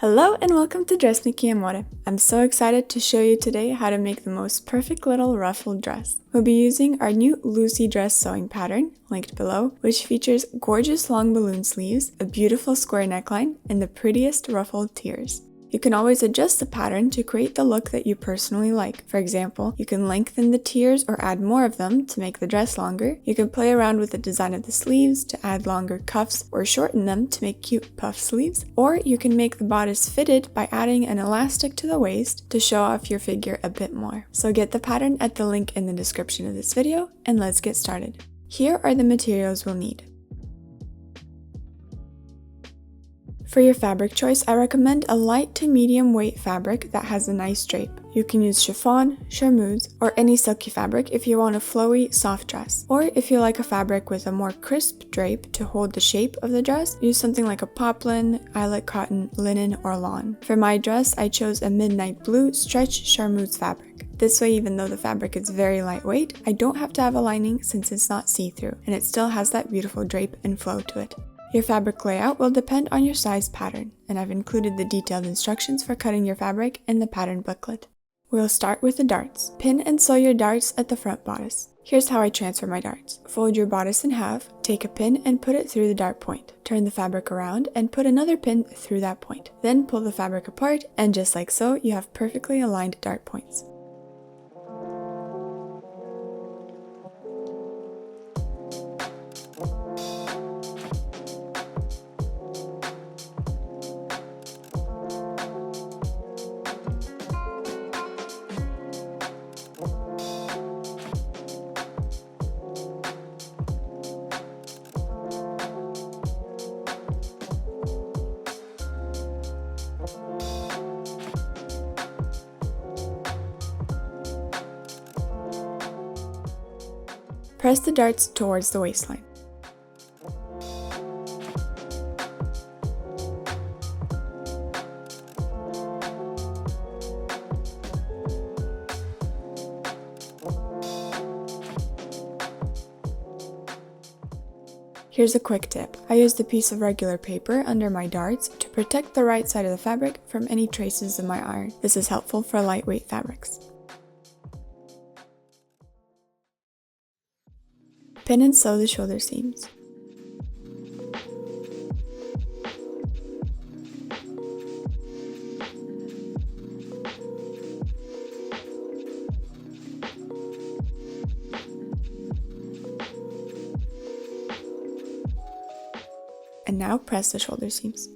Hello and welcome to Dressmaking Amore. I'm so excited to show you today how to make the most perfect little ruffled dress. We'll be using our new Lucy dress sewing pattern, linked below, which features gorgeous long balloon sleeves, a beautiful square neckline, and the prettiest ruffled tiers. You can always adjust the pattern to create the look that you personally like. For example, you can lengthen the tiers or add more of them to make the dress longer. You can play around with the design of the sleeves to add longer cuffs or shorten them to make cute puff sleeves. Or you can make the bodice fitted by adding an elastic to the waist to show off your figure a bit more. So get the pattern at the link in the description of this video and let's get started. Here are the materials we'll need. For your fabric choice, I recommend a light to medium weight fabric that has a nice drape. You can use chiffon, charmeuse, or any silky fabric if you want a flowy, soft dress. Or if you like a fabric with a more crisp drape to hold the shape of the dress, use something like a poplin, eyelet cotton, linen, or lawn. For my dress, I chose a midnight blue stretch charmeuse fabric. This way, even though the fabric is very lightweight, I don't have to have a lining since it's not see-through, and it still has that beautiful drape and flow to it. Your fabric layout will depend on your size pattern, and I've included the detailed instructions for cutting your fabric in the pattern booklet. We'll start with the darts. Pin and sew your darts at the front bodice. Here's how I transfer my darts. Fold your bodice in half, take a pin and put it through the dart point. Turn the fabric around and put another pin through that point. Then pull the fabric apart, and just like so, you have perfectly aligned dart points. Press the darts towards the waistline. Here's a quick tip. I used a piece of regular paper under my darts to protect the right side of the fabric from any traces of my iron. This is helpful for lightweight fabrics. Pin and sew the shoulder seams. And now press the shoulder seams.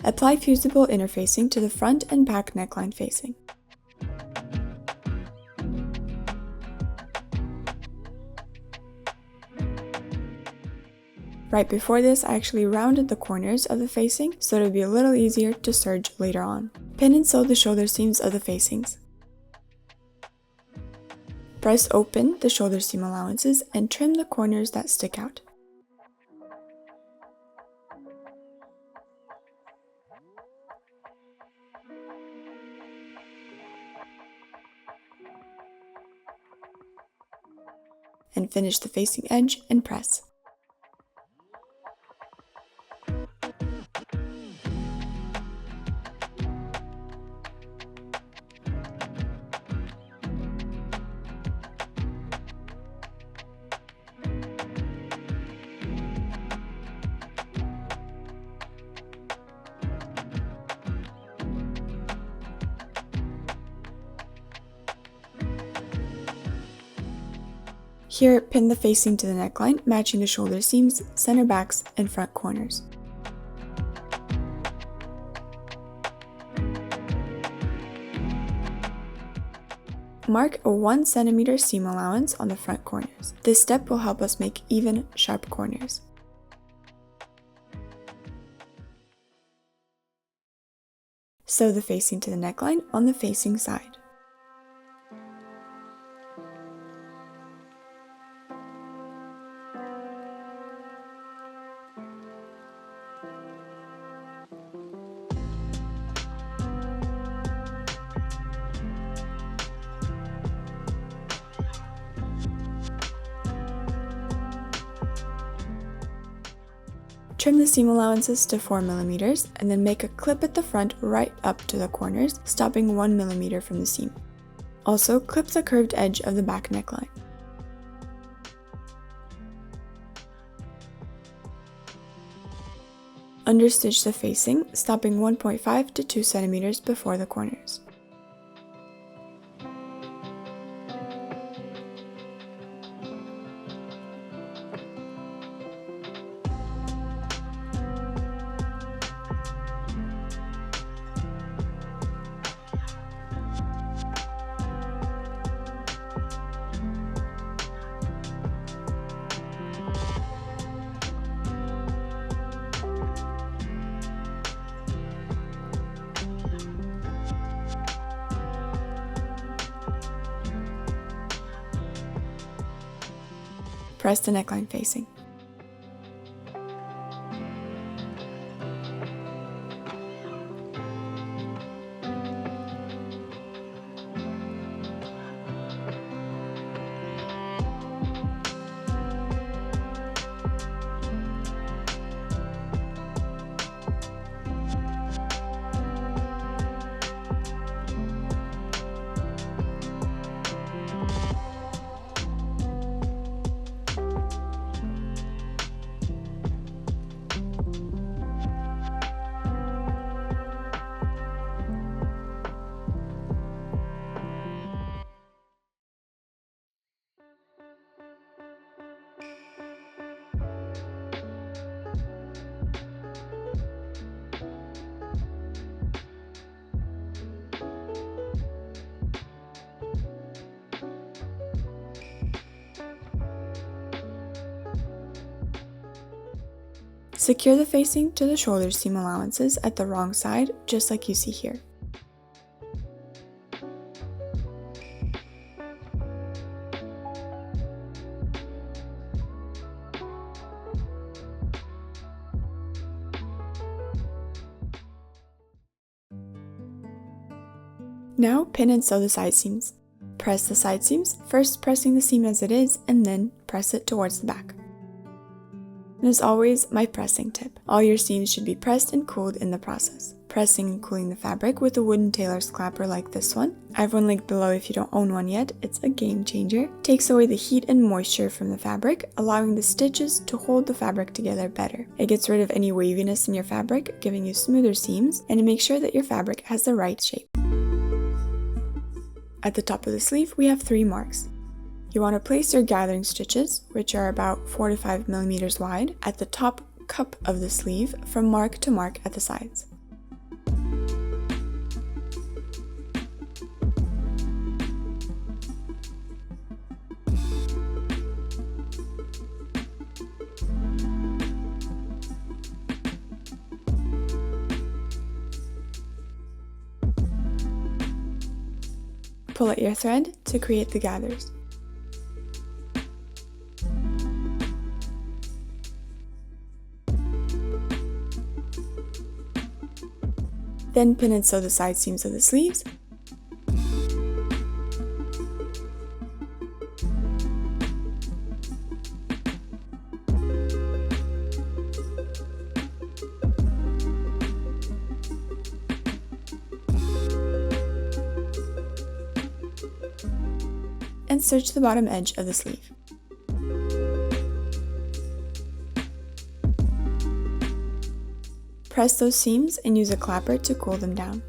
Apply fusible interfacing to the front and back neckline facing. Right before this, I actually rounded the corners of the facing so it would be a little easier to serge later on. Pin and sew the shoulder seams of the facings. Press open the shoulder seam allowances and trim the corners that stick out. And finish the facing edge and press. Here, pin the facing to the neckline, matching the shoulder seams, center backs, and front corners. mark a 1 cm seam allowance on the front corners. This step will help us make even, sharp corners. Sew the facing to the neckline on the facing side. Trim the seam allowances to 4 mm and then make a clip at the front right up to the corners, stopping 1 mm from the seam. Also, clip the curved edge of the back neckline. Understitch the facing, stopping 1.5 to 2 cm before the corners. Press the neckline facing. Secure the facing to the shoulder seam allowances at the wrong side, just like you see here. Now pin and sew the side seams. Press the side seams, first pressing the seam as it is, and then press it towards the back. And as always, my pressing tip. All your seams should be pressed and cooled in the process. Pressing and cooling the fabric with a wooden tailor's clapper like this one. I have one linked below if you don't own one yet. It's a game changer. Takes away the heat and moisture from the fabric, allowing the stitches to hold the fabric together better. It gets rid of any waviness in your fabric, giving you smoother seams, and it makes sure that your fabric has the right shape. At the top of the sleeve, we have 3 marks. You want to place your gathering stitches, which are about 4 to 5 mm wide, at the top cup of the sleeve from mark to mark at the sides. Pull at your thread to create the gathers. Then pin and sew the side seams of the sleeves. And search the bottom edge of the sleeve. Press those seams and use a clapper to cool them down.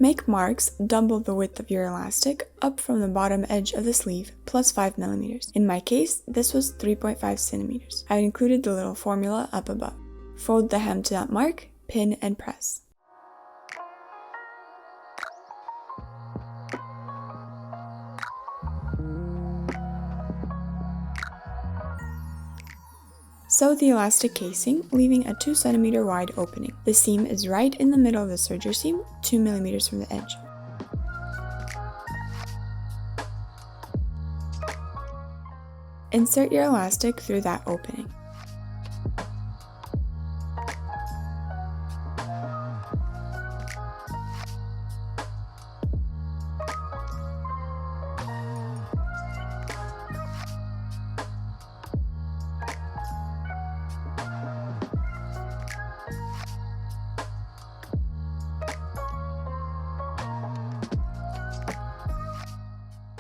Make marks double the width of your elastic up from the bottom edge of the sleeve plus 5 mm. In my case, this was 3.5 cm. I included the little formula up above. Fold the hem to that mark, pin and press. Sew the elastic casing, leaving a 2 cm wide opening. The seam is right in the middle of the serger seam, 2 mm from the edge. Insert your elastic through that opening.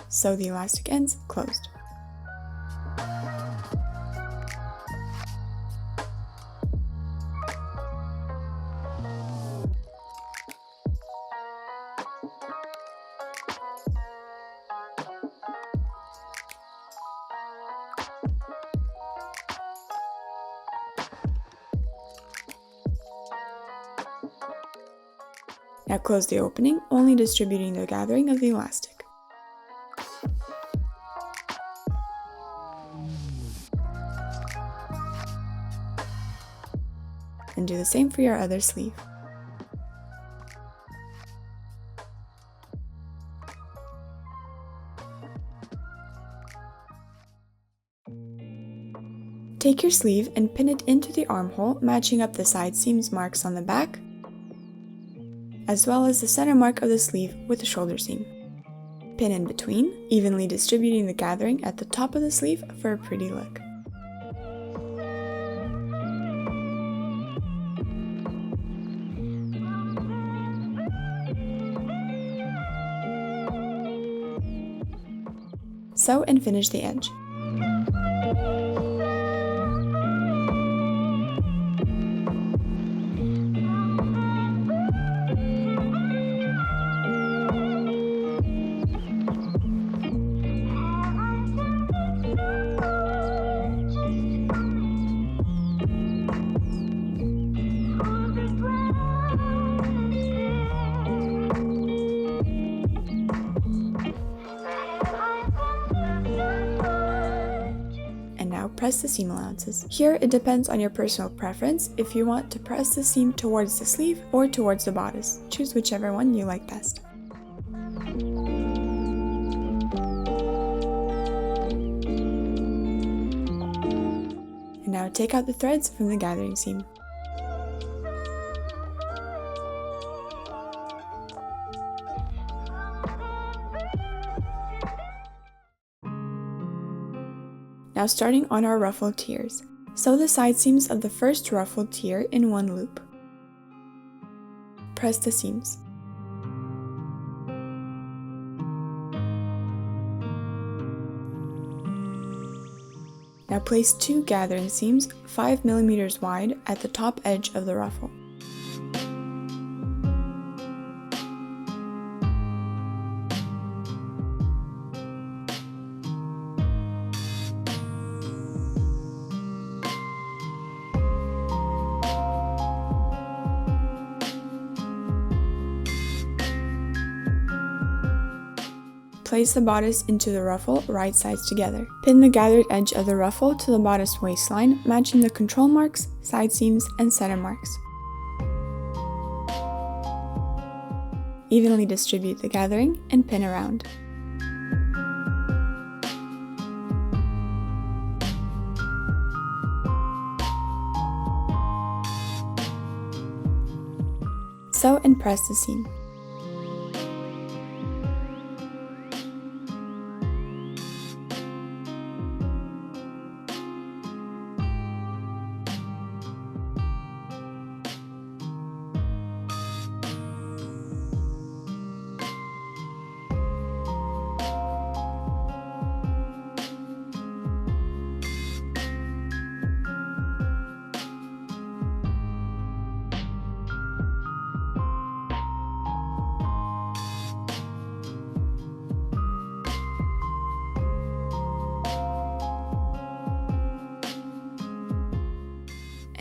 Sew the elastic ends closed. Now close the opening, only distributing the gathering of the elastic. And do the same for your other sleeve. Take your sleeve and pin it into the armhole, matching up the side seams marks on the back, as well as the center mark of the sleeve with the shoulder seam. Pin in between, evenly distributing the gathering at the top of the sleeve for a pretty look. Sew and finish the edge. Press the seam allowances. Here it depends on your personal preference if you want to press the seam towards the sleeve or towards the bodice. Choose whichever one you like best. And now take out the threads from the gathering seam. Now starting on our ruffled tiers. Sew the side seams of the first ruffled tier in one loop. Press the seams. Now place 2 gathering seams 5 mm wide at the top edge of the ruffle. Place the bodice into the ruffle right sides together. Pin the gathered edge of the ruffle to the bodice waistline, matching the control marks, side seams, and center marks. Evenly distribute the gathering and pin around. Sew and press the seam.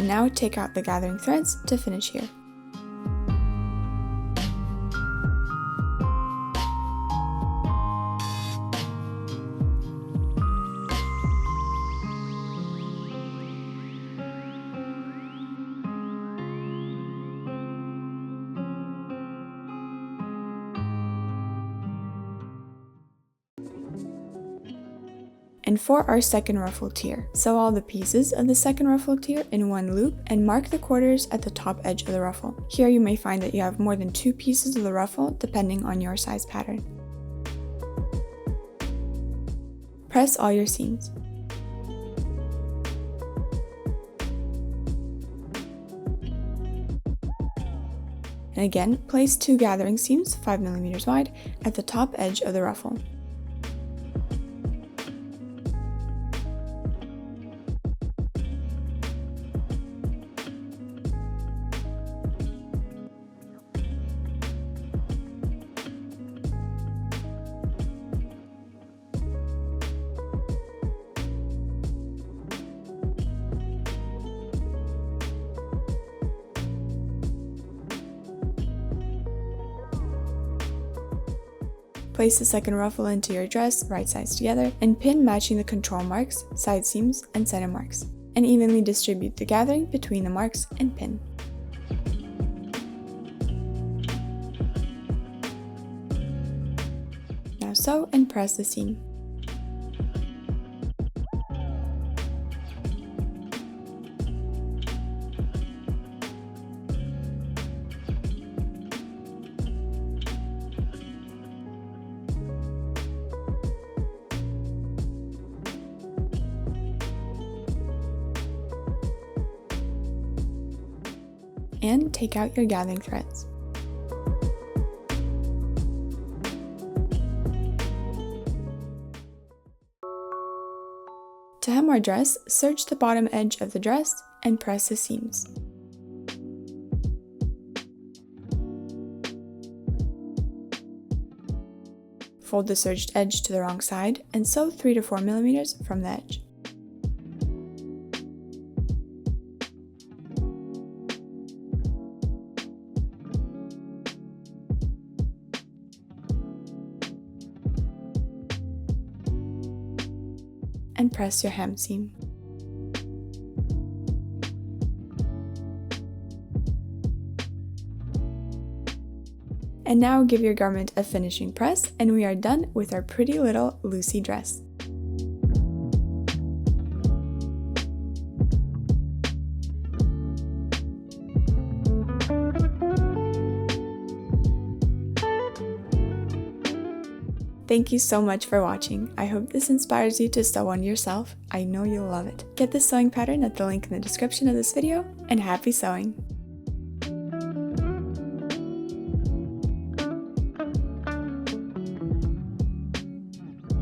And now take out the gathering threads to finish here. And for our second ruffle tier, sew all the pieces of the second ruffle tier in one loop and mark the quarters at the top edge of the ruffle. Here you may find that you have more than 2 pieces of the ruffle depending on your size pattern. Press all your seams. And again, place 2 gathering seams 5 mm wide at the top edge of the ruffle. Place the second ruffle into your dress, right sides together, and pin matching the control marks, side seams, and center marks, and evenly distribute the gathering between the marks and pin. Now sew and press the seam. And take out your gathering threads. To hem our dress, serge the bottom edge of the dress and press the seams. Fold the serged edge to the wrong side and sew 3 to 4 mm from the edge. And press your hem seam. And now give your garment a finishing press, and we are done with our pretty little Lucy dress. Thank you so much for watching. I hope this inspires you to sew one yourself. I know you'll love it. Get this sewing pattern at the link in the description of this video, and happy sewing!